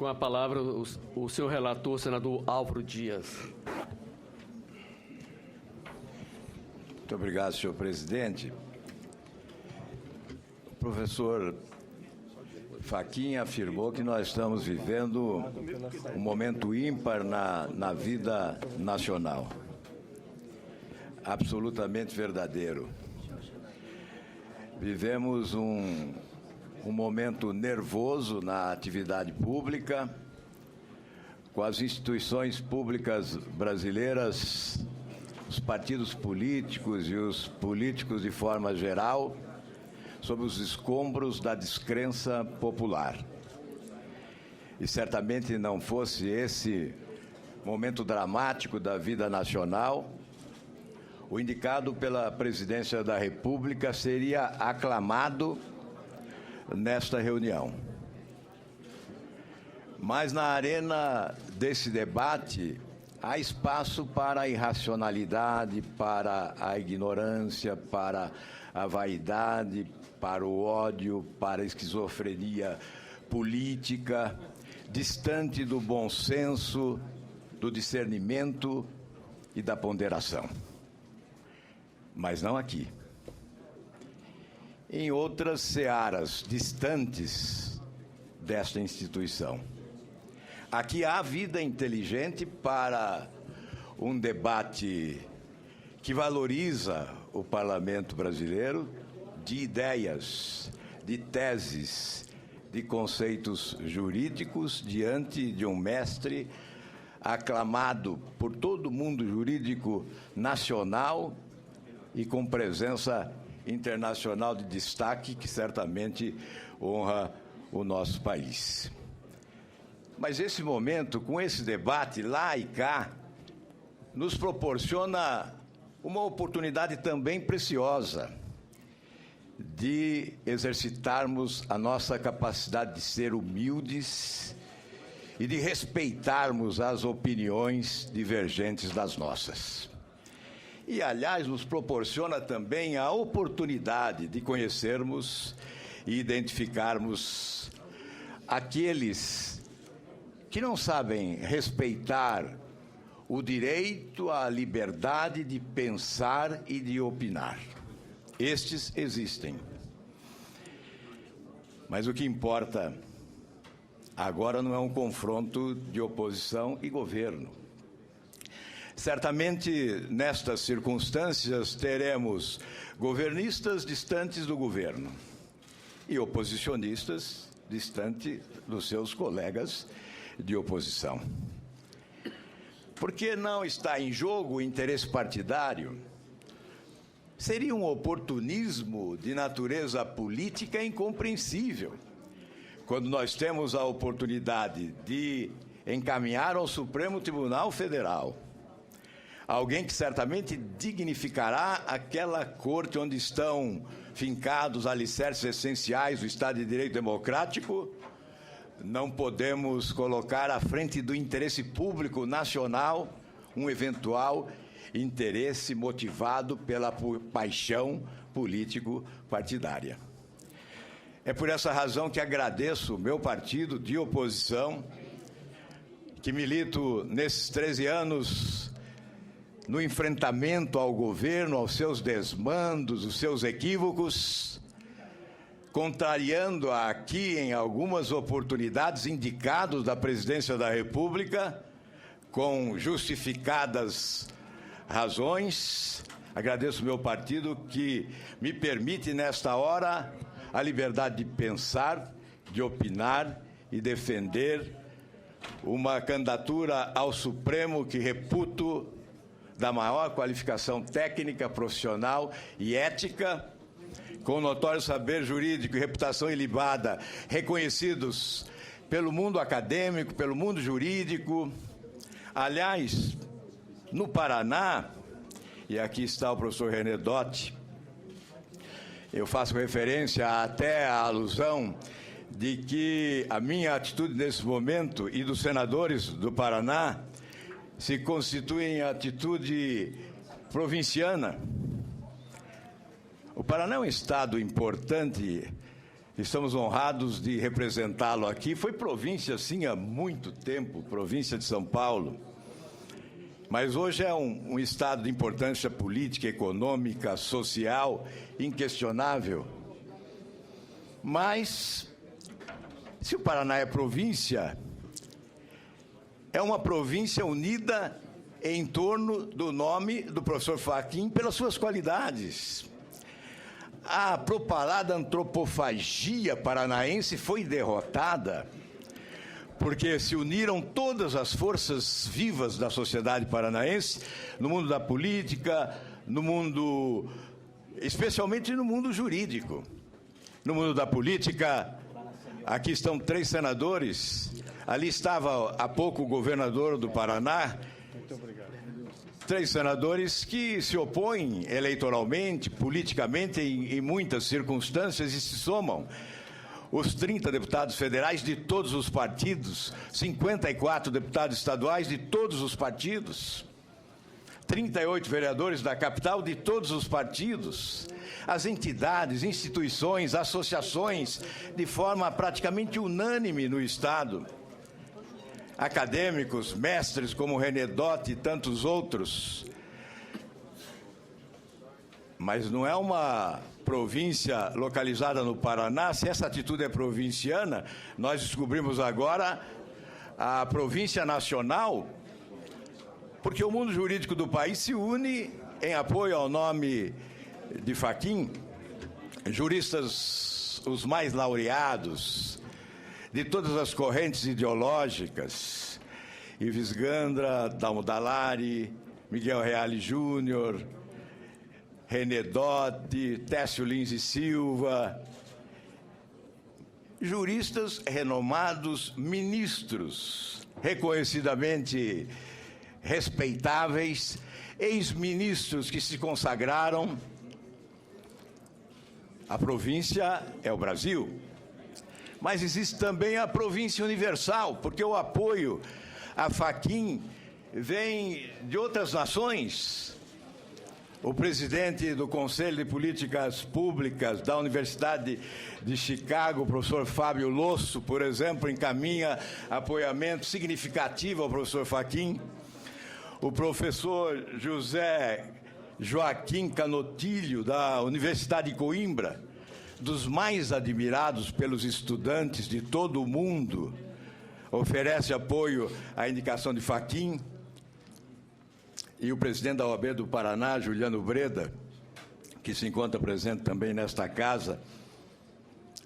Com a palavra, o senhor relator, senador Álvaro Dias. Muito obrigado, senhor presidente. O professor Fachin afirmou que nós estamos vivendo um momento ímpar na vida nacional. Absolutamente verdadeiro. Vivemos um momento nervoso na atividade pública, com as instituições públicas brasileiras, os partidos políticos e os políticos de forma geral, sob os escombros da descrença popular. E certamente não fosse esse momento dramático da vida nacional, o indicado pela Presidência da República seria aclamado nesta reunião. Mas na arena desse debate há espaço para a irracionalidade, para a ignorância, para a vaidade, para o ódio, para a esquizofrenia política, distante do bom senso, do discernimento e da ponderação. Mas não aqui. Em outras searas distantes desta instituição. Aqui há vida inteligente para um debate que valoriza o parlamento brasileiro de ideias, de teses, de conceitos jurídicos diante de um mestre aclamado por todo o mundo jurídico nacional e com presença internacional de destaque que certamente honra o nosso país. Mas esse momento, com esse debate lá e cá, nos proporciona uma oportunidade também preciosa de exercitarmos a nossa capacidade de ser humildes e de respeitarmos as opiniões divergentes das nossas. E, aliás, nos proporciona também a oportunidade de conhecermos e identificarmos aqueles que não sabem respeitar o direito à liberdade de pensar e de opinar. Estes existem. Mas o que importa agora não é um confronto de oposição e governo. Certamente, nestas circunstâncias, teremos governistas distantes do governo e oposicionistas distantes dos seus colegas de oposição. Porque não está em jogo o interesse partidário? Seria um oportunismo de natureza política incompreensível quando nós temos a oportunidade de encaminhar ao Supremo Tribunal Federal alguém que certamente dignificará aquela corte onde estão fincados alicerces essenciais do Estado de Direito Democrático. Não podemos colocar à frente do interesse público nacional um eventual interesse motivado pela paixão político-partidária. É por essa razão que agradeço o meu partido de oposição, que milito nesses 13 anos no enfrentamento ao governo, aos seus desmandos, os seus equívocos, contrariando aqui em algumas oportunidades indicados da Presidência da República, com justificadas razões. Agradeço ao meu partido que me permite, nesta hora, a liberdade de pensar, de opinar e defender uma candidatura ao Supremo que reputo da maior qualificação técnica, profissional e ética, com notório saber jurídico e reputação ilibada, reconhecidos pelo mundo acadêmico, pelo mundo jurídico. Aliás, no Paraná, e aqui está o professor René Dotti, eu faço referência até à alusão de que a minha atitude nesse momento e dos senadores do Paraná se constitui em atitude provinciana. O Paraná é um estado importante Estamos honrados de representá-lo aqui. Foi província, sim, há muito tempo, província de São Paulo. Mas hoje é um estado de importância política, econômica, social, inquestionável. Mas, se o Paraná é província, é uma província unida em torno do nome do professor Fachin pelas suas qualidades. A propalada antropofagia paranaense foi derrotada porque se uniram todas as forças vivas da sociedade paranaense, no mundo da política, no mundo, especialmente no mundo jurídico. No mundo da política, aqui estão 3 senadores, ali estava há pouco o governador do Paraná. Muito obrigado. 3 senadores que se opõem eleitoralmente, politicamente, em muitas circunstâncias e se somam. Os 30 deputados federais de todos os partidos, 54 deputados estaduais de todos os partidos, 38 vereadores da capital de todos os partidos, as entidades, instituições, associações, de forma praticamente unânime no Estado. Acadêmicos, mestres como René Dott e tantos outros. Mas não é uma província localizada no Paraná. Se essa atitude é provinciana, nós descobrimos agora a província nacional, porque o mundo jurídico do país se une em apoio ao nome de Fachin. Juristas os mais laureados, de todas as correntes ideológicas, Ives Gandra, Dalmo Dallari, Miguel Reale Júnior, René Dott, Técio Lins e Silva, juristas renomados, ministros, reconhecidamente respeitáveis, ex-ministros que se consagraram. A província é o Brasil. Mas existe também a província universal, porque o apoio a Fachin vem de outras nações. O presidente do Conselho de Políticas Públicas da Universidade de Chicago, o professor Fábio Losso, por exemplo, encaminha apoiamento significativo ao professor Fachin. O professor José Joaquim Canotilho, da Universidade de Coimbra, dos mais admirados pelos estudantes de todo o mundo, oferece apoio à indicação de Fachin. E o presidente da OAB do Paraná, Juliano Breda, que se encontra presente também nesta casa,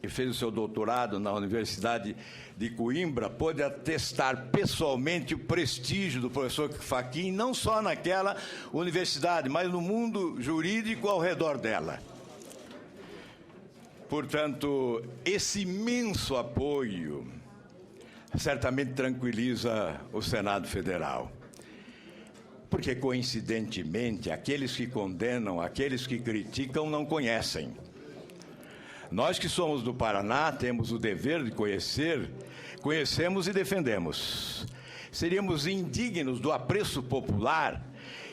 e fez o seu doutorado na Universidade de Coimbra, pôde atestar pessoalmente o prestígio do professor Fachin, não só naquela universidade, mas no mundo jurídico ao redor dela. Portanto, esse imenso apoio certamente tranquiliza o Senado Federal. Porque, coincidentemente, aqueles que condenam, aqueles que criticam, não conhecem. Nós que somos do Paraná temos o dever de conhecer, conhecemos e defendemos. Seríamos indignos do apreço popular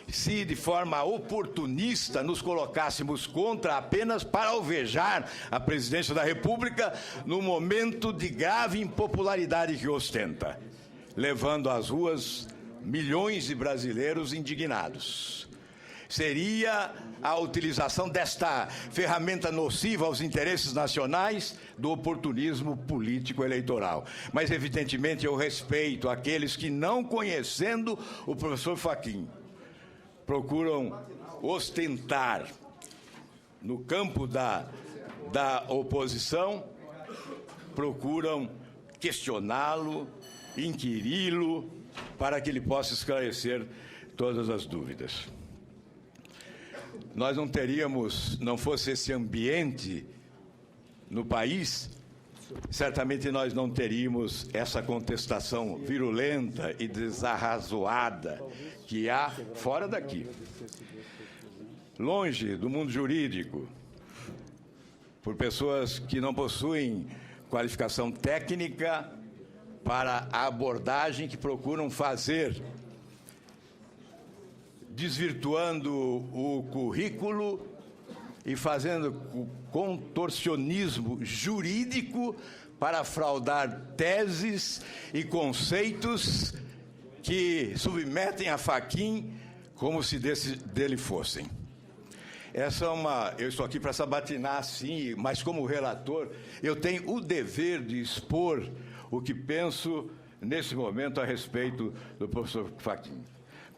se, de forma oportunista, nos colocássemos contra apenas para alvejar a presidência da República no momento de grave impopularidade que ostenta, levando às ruas milhões de brasileiros indignados. Seria a utilização desta ferramenta nociva aos interesses nacionais do oportunismo político-eleitoral. Mas, evidentemente, eu respeito aqueles que, não conhecendo o professor Fachin, procuram ostentar no campo da oposição, procuram questioná-lo, inquiri-lo, para que ele possa esclarecer todas as dúvidas. Nós não teríamos, não fosse esse ambiente no país, certamente nós não teríamos essa contestação virulenta e desarrazoada que há fora daqui. Longe do mundo jurídico, por pessoas que não possuem qualificação técnica para a abordagem que procuram fazer, desvirtuando o currículo e fazendo contorcionismo jurídico para fraudar teses e conceitos que submetem a Fachin como se dele fossem. Eu estou aqui para sabatinar, sim, mas como relator, eu tenho o dever de expor o que penso nesse momento a respeito do professor Fachin,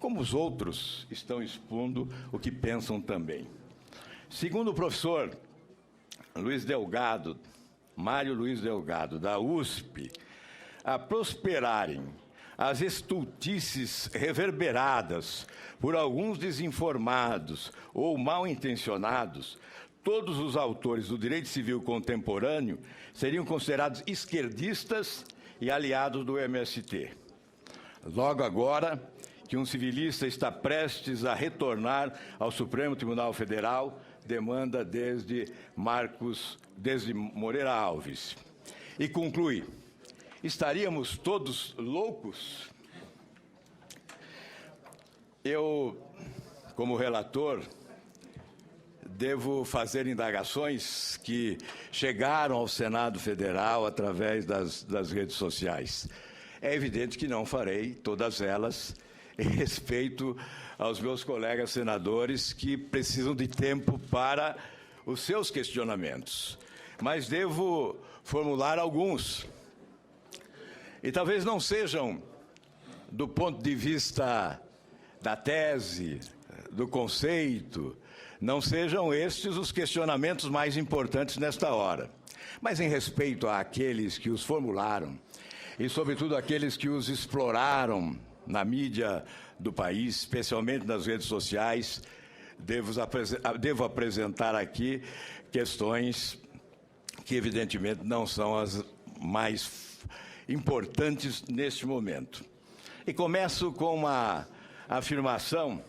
como os outros estão expondo o que pensam também. Segundo o professor Mário Luiz Delgado, da USP, a prosperarem as estultices reverberadas por alguns desinformados ou mal-intencionados, todos os autores do direito civil contemporâneo seriam considerados esquerdistas e aliados do MST. Logo agora que um civilista está prestes a retornar ao Supremo Tribunal Federal, demanda desde Moreira Alves. E conclui: estaríamos todos loucos? Eu, como relator, devo fazer indagações que chegaram ao Senado Federal através das redes sociais. É evidente que não farei todas elas em respeito aos meus colegas senadores que precisam de tempo para os seus questionamentos. Mas devo formular alguns. E talvez não sejam, do ponto de vista da tese, do conceito, não sejam estes os questionamentos mais importantes nesta hora. Mas em respeito àqueles que os formularam, e sobretudo àqueles que os exploraram na mídia do país, especialmente nas redes sociais, devo apresentar aqui questões que evidentemente não são as mais importantes neste momento. E começo com uma afirmação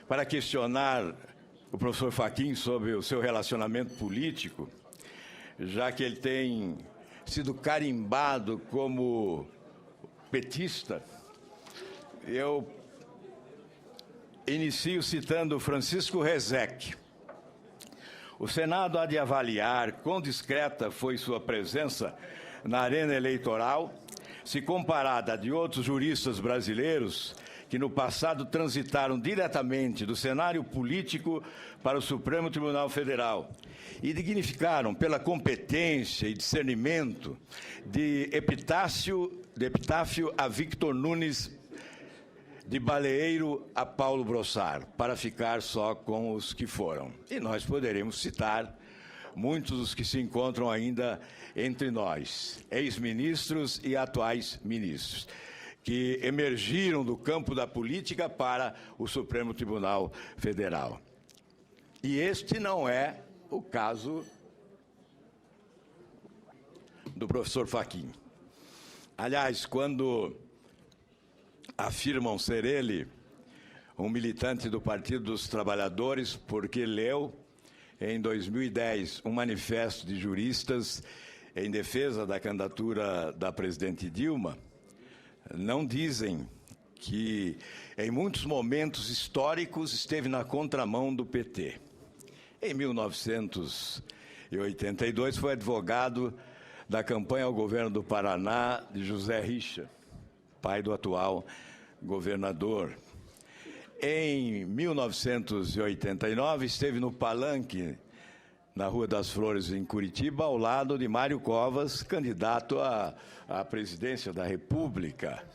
para questionar o professor Fachin sobre o seu relacionamento político, já que ele tem sido carimbado como petista. Eu inicio citando Francisco Rezec. O Senado há de avaliar quão discreta foi sua presença na arena eleitoral, se comparada a de outros juristas brasileiros que no passado transitaram diretamente do cenário político para o Supremo Tribunal Federal e dignificaram pela competência e discernimento de epitáfio a Victor Nunes, de Baleeiro a Paulo Brossard, para ficar só com os que foram. E nós poderemos citar muitos dos que se encontram ainda entre nós, ex-ministros e atuais ministros, que emergiram do campo da política para o Supremo Tribunal Federal. E este não é o caso do professor Fachin. Aliás, quando afirmam ser ele um militante do Partido dos Trabalhadores, porque leu em 2010 um manifesto de juristas em defesa da candidatura da presidente Dilma, não dizem que em muitos momentos históricos esteve na contramão do PT. Em 1982 foi advogado da campanha ao governo do Paraná de José Richa, pai do atual governador. Em 1989 esteve no Palanque, na Rua das Flores, em Curitiba, ao lado de Mário Covas, candidato à presidência da República,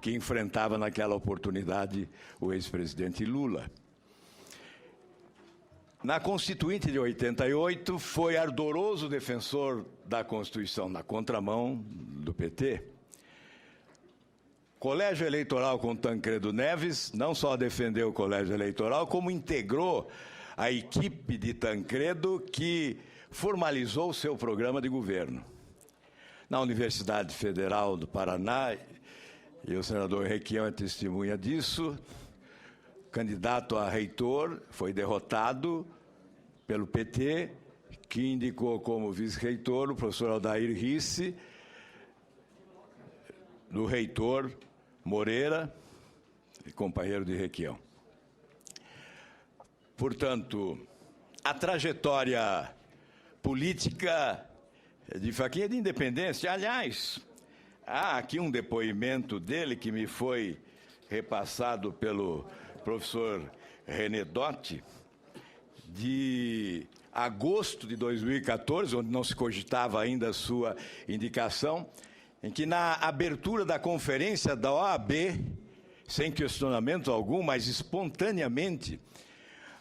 que enfrentava naquela oportunidade o ex-presidente Lula. Na Constituinte de 88, foi ardoroso defensor da Constituição, na contramão do PT. Colégio Eleitoral com Tancredo Neves não só defendeu o colégio eleitoral, como integrou a equipe de Tancredo que formalizou seu programa de governo. Na Universidade Federal do Paraná, e o senador Requião é testemunha disso, candidato a reitor, foi derrotado pelo PT, que indicou como vice-reitor o professor Aldair Risse, do reitor Moreira, companheiro de Requião. Portanto, a trajetória política de Fachin é de independência. Aliás, há aqui um depoimento dele que me foi repassado pelo professor René Dotti, de agosto de 2014, onde não se cogitava ainda a sua indicação, em que na abertura da conferência da OAB, sem questionamento algum, mas espontaneamente,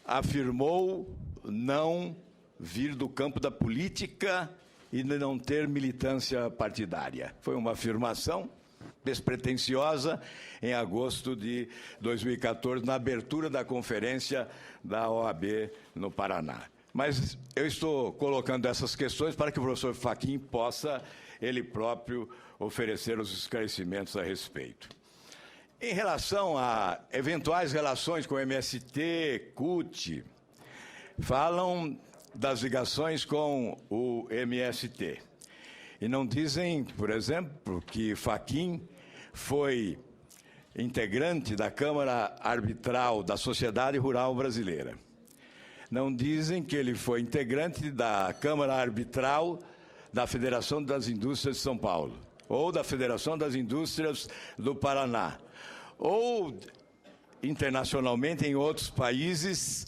afirmou não vir do campo da política e não ter militância partidária. Foi uma afirmação despretensiosa em agosto de 2014, na abertura da conferência da OAB no Paraná. Mas eu estou colocando essas questões para que o professor Fachin possa, ele próprio, oferecer os esclarecimentos a respeito. Em relação a eventuais relações com o MST, CUT, falam das ligações com o MST. E não dizem, por exemplo, que Fachin foi integrante da Câmara Arbitral da Sociedade Rural Brasileira. Não dizem que ele foi integrante da Câmara Arbitral da Federação das Indústrias de São Paulo, ou da Federação das Indústrias do Paraná, ou internacionalmente em outros países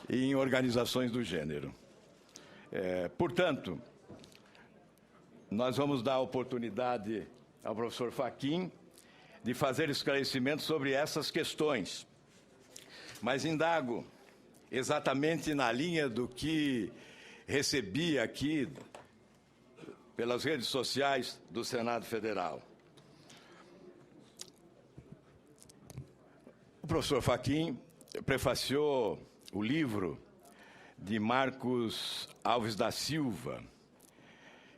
e em organizações do gênero. Portanto, nós vamos dar a oportunidade ao professor Fachin de fazer esclarecimentos sobre essas questões. Mas indago exatamente na linha do que recebi aqui pelas redes sociais do Senado Federal. O professor Fachin prefaciou o livro de Marcos Alves da Silva,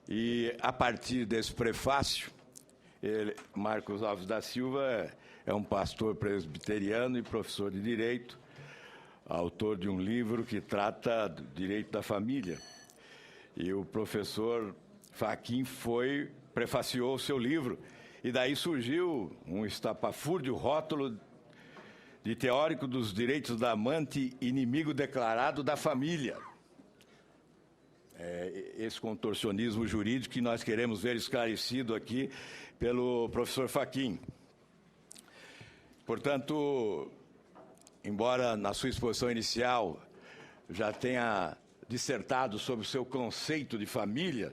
e a partir desse prefácio, Marcos Alves da Silva é um pastor presbiteriano e professor de direito, autor de um livro que trata do direito da família. E o professor Fachin prefaciou o seu livro, e daí surgiu um estapafúrdio rótulo de teórico dos direitos da amante, inimigo declarado da família. Esse contorcionismo jurídico que nós queremos ver esclarecido aqui pelo professor Fachin. Portanto, embora na sua exposição inicial já tenha dissertado sobre o seu conceito de família,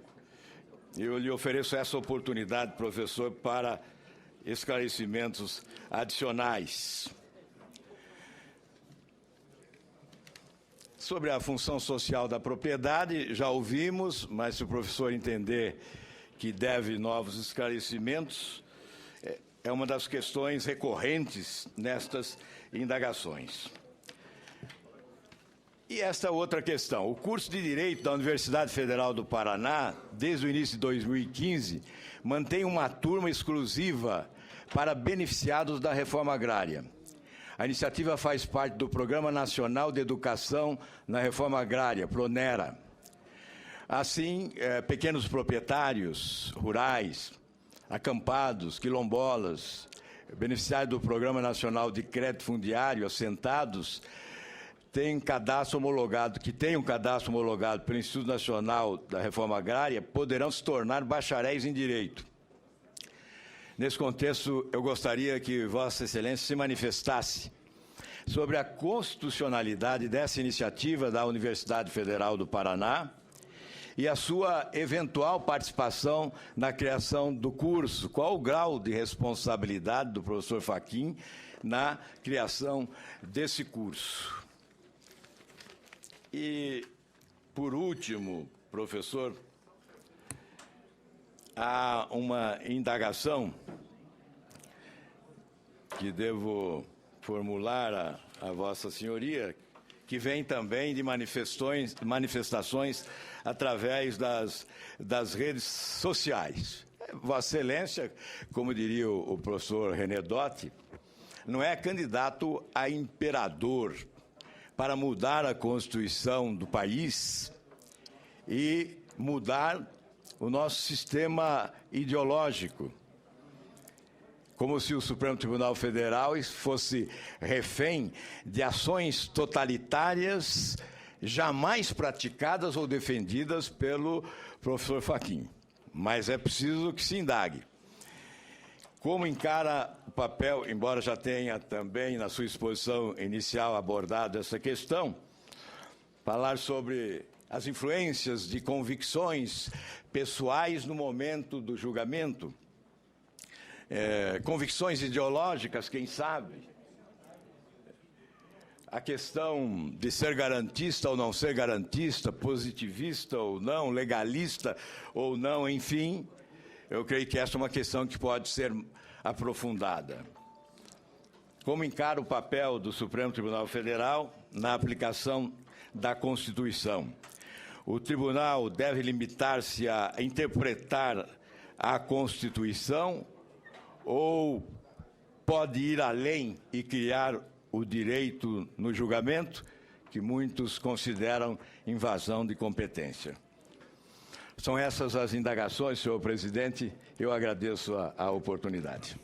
eu lhe ofereço essa oportunidade, professor, para esclarecimentos adicionais. Sobre a função social da propriedade, já ouvimos, mas se o professor entender que deve novos esclarecimentos, é uma das questões recorrentes nestas indagações. E esta outra questão, o curso de Direito da Universidade Federal do Paraná, desde o início de 2015, mantém uma turma exclusiva para beneficiados da reforma agrária. A iniciativa faz parte do Programa Nacional de Educação na Reforma Agrária, PRONERA. Assim, pequenos proprietários rurais, acampados, quilombolas, beneficiários do Programa Nacional de Crédito Fundiário, assentados, tenham um cadastro homologado pelo Instituto Nacional da Reforma Agrária, poderão se tornar bacharéis em Direito. Nesse contexto, eu gostaria que Vossa Excelência se manifestasse sobre a constitucionalidade dessa iniciativa da Universidade Federal do Paraná e a sua eventual participação na criação do curso. Qual o grau de responsabilidade do professor Fachin na criação desse curso? E, por último, professor, há uma indagação que devo formular a Vossa Senhoria, que vem também de manifestações através das redes sociais. Vossa Excelência, como diria o professor René Dotti, não é candidato a imperador para mudar a Constituição do país e mudar o nosso sistema ideológico, como se o Supremo Tribunal Federal fosse refém de ações totalitárias jamais praticadas ou defendidas pelo professor Fachin. Mas é preciso que se indague. Como encara o papel, embora já tenha também na sua exposição inicial abordado essa questão, falar sobre as influências de convicções pessoais no momento do julgamento, convicções ideológicas, quem sabe, a questão de ser garantista ou não ser garantista, positivista ou não, legalista ou não, enfim, eu creio que essa é uma questão que pode ser aprofundada. Como encara o papel do Supremo Tribunal Federal na aplicação da Constituição? O tribunal deve limitar-se a interpretar a Constituição ou pode ir além e criar o direito no julgamento, que muitos consideram invasão de competência? São essas as indagações, senhor presidente. Eu agradeço a oportunidade.